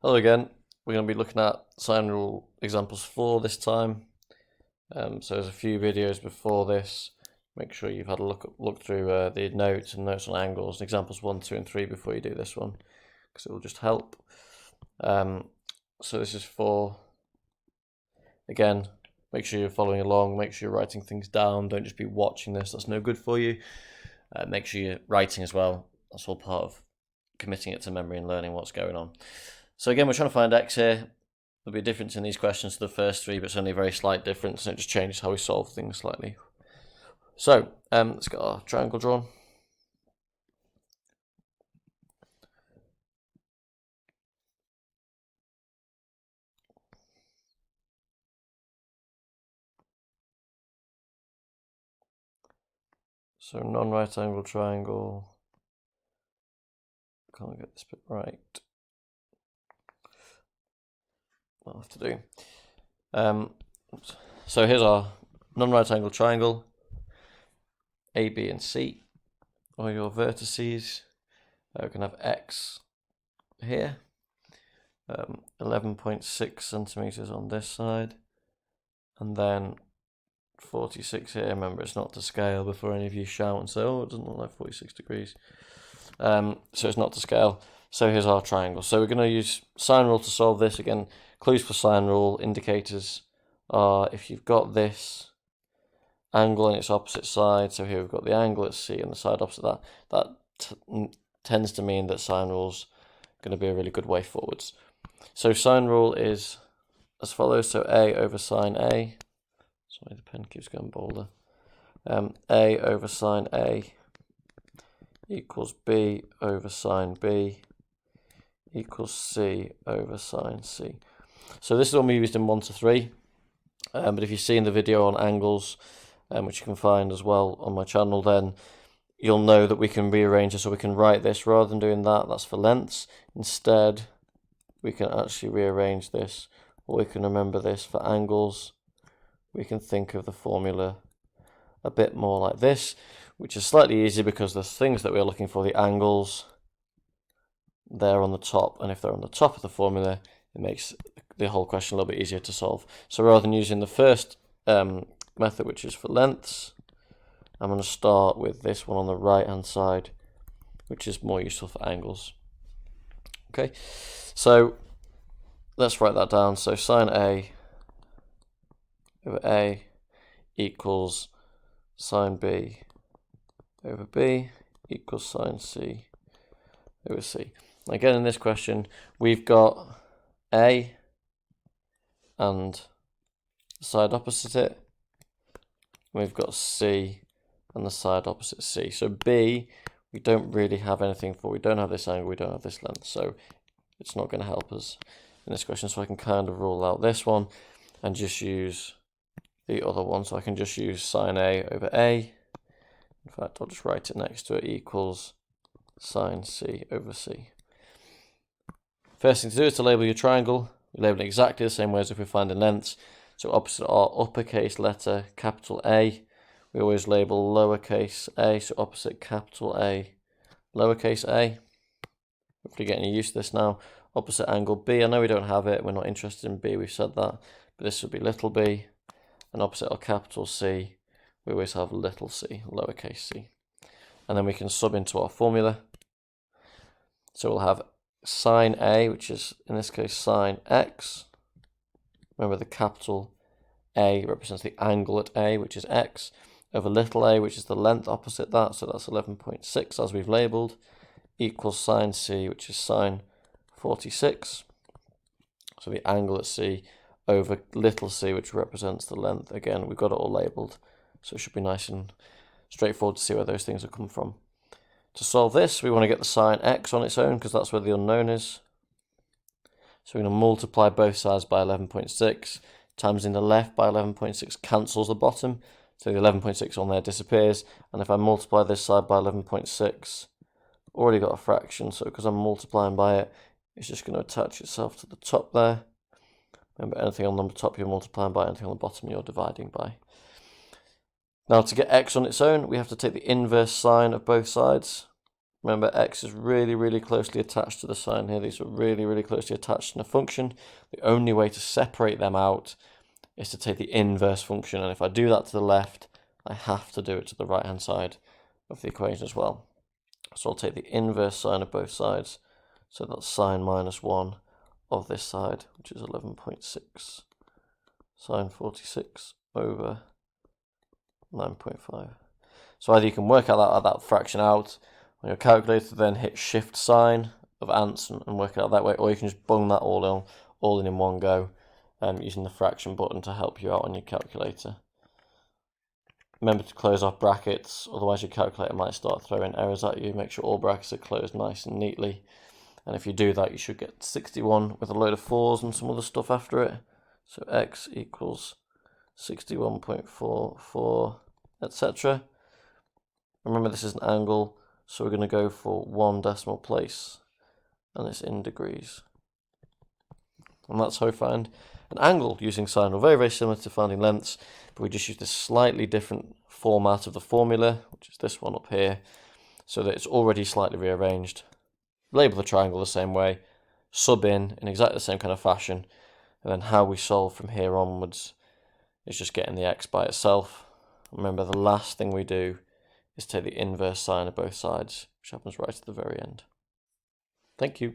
Hello again. We're going to be looking at sine rule examples 4 this time. So there's a few videos before this. Make sure you've had a look through the notes and notes on angles and examples 1, 2 and 3 before you do this one, because it will just help. So this is 4. Again, make sure you're following along, make sure you're writing things down, don't just be watching this, that's no good for you. Make sure you're writing as well, that's all part of committing it to memory and learning what's going on. So again, we're trying to find x here. There'll be a difference in these questions to the first 3, but it's only a very slight difference, and it just changes how we solve things slightly. So let's get our triangle drawn. So non-right angle triangle. Can't get this bit right. I'll have to do. So here's our non-right angle triangle. A, B, and C are your vertices. We can have x here, 11.6 centimeters on this side, and then 46 here. Remember, it's not to scale before any of you shout and say, oh, it doesn't look like 46 degrees. So it's not to scale. So here's our triangle. So we're going to use sine rule to solve this. Again, clues for sine rule, indicators are if you've got this angle on its opposite side. So here we've got the angle at C and the side opposite that tends to mean that sine rule's going to be a really good way forwards. So sine rule is as follows. So A over sine A. Sorry, the pen keeps going bolder. A over sine A equals B over sine B equals C over sine C. So this is what we used in 1 to 3. But if you've seen the video on angles, which you can find as well on my channel, then you'll know that we can rearrange it. So we can write this rather than doing that. That's for lengths. Instead, we can actually rearrange this, or we can remember this for angles. We can think of the formula a bit more like this, which is slightly easier because the things that we're looking for, the angles, they're on the top, and if they're on the top of the formula, it makes the whole question a little bit easier to solve. So rather than using the first method, which is for lengths, I'm going to start with this one on the right hand side, which is more useful for angles. Okay, so let's write that down. So sine A over A equals sine B over B equals sine C over C. Again, in this question, we've got A and the side opposite it. We've got C and the side opposite C. So B, we don't really have anything for. We don't have this angle, we don't have this length. So it's not going to help us in this question. So I can kind of rule out this one and just use the other one. So I can just use sine A over A. In fact, I'll just write it next to it, equals sine C over C. First thing to do is to label your triangle. We label it exactly the same way as if we're finding lengths. So opposite our uppercase letter, capital A, we always label lowercase a. So opposite capital A, lowercase a. Hopefully getting used to this now. Opposite angle B, I know we don't have it, we're not interested in B, we've said that, but this would be little b. And opposite our capital C, we always have little c, lowercase c. And then we can sub into our formula. So we'll have sine A, which is in this case sine x. Remember, the capital A represents the angle at A, which is x, over little a, which is the length opposite that, so that's 11.6 as we've labelled, equals sine C, which is sine 46. So the angle at C over little c, which represents the length. Again, we've got it all labelled, so it should be nice and straightforward to see where those things have come from. To solve this, we want to get the sine x on its own, because that's where the unknown is. So we're going to multiply both sides by 11.6, times in the left by 11.6 cancels the bottom, so the 11.6 on there disappears, and if I multiply this side by 11.6, already got a fraction, so because I'm multiplying by it, it's just going to attach itself to the top there. Remember, anything on the top you're multiplying by, anything on the bottom you're dividing by. Now to get x on its own, we have to take the inverse sine of both sides. Remember, x is really, really closely attached to the sine here. These are really, really closely attached in a function. The only way to separate them out is to take the inverse function. And if I do that to the left, I have to do it to the right-hand side of the equation as well. So I'll take the inverse sine of both sides. So that's sine minus 1 of this side, which is 11.6. Sine 46 over 9.5. So either you can work out that fraction out on your calculator, then hit shift sign of ants and work it out that way, or you can just bung that all in one go, using the fraction button to help you out on your calculator. Remember to close off brackets, otherwise your calculator might start throwing errors at you. Make sure all brackets are closed nice and neatly. And if you do that, you should get 61 with a load of 4s and some other stuff after it. So x equals 61.44, etc. Remember, this is an angle, so we're going to go for 1 decimal place, and it's in degrees. And that's how we find an angle using sine. Very, very similar to finding lengths, but we just use this slightly different format of the formula, which is this one up here, so that it's already slightly rearranged. Label the triangle the same way, sub in exactly the same kind of fashion, and then how we solve from here onwards is just getting the x by itself. Remember, the last thing we do is take the inverse sine of both sides, which happens right at the very end. Thank you.